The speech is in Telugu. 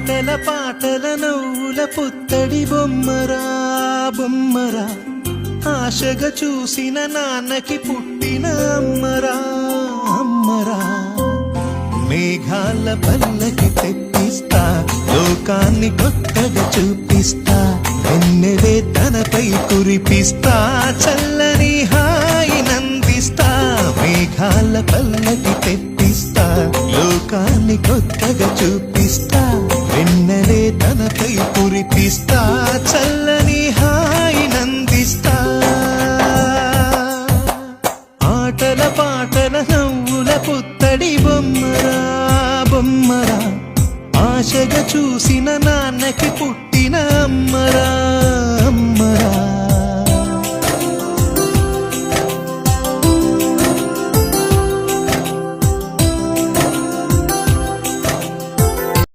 ఆటల పాటల నవ్వుల పుత్తడి బొమ్మరా బొమ్మరా, ఆశగా చూసిన నాన్నకి పుట్టిన అమ్మరా అమ్మరా. మేఘాల పల్లకి తెప్పిస్తా, లోకాన్ని కొత్తగా చూపిస్తా, వెన్నెలే తనపై కురిపిస్తా, చల్లని హాయి నందిస్తా. మేఘాల పల్లకి తెప్పిస్తా, లోకాన్ని కొత్తగా చూపిస్తా, వెన్నెలే తనపై కురిపిస్తా, చల్లని హాయి నందిస్తా. ఆటల పాటల నవ్వుల పుత్తడి బొమ్మరా బొమ్మరా, ఆశగా చూసిన నాన్నకి పుట్టిన అమ్మరా.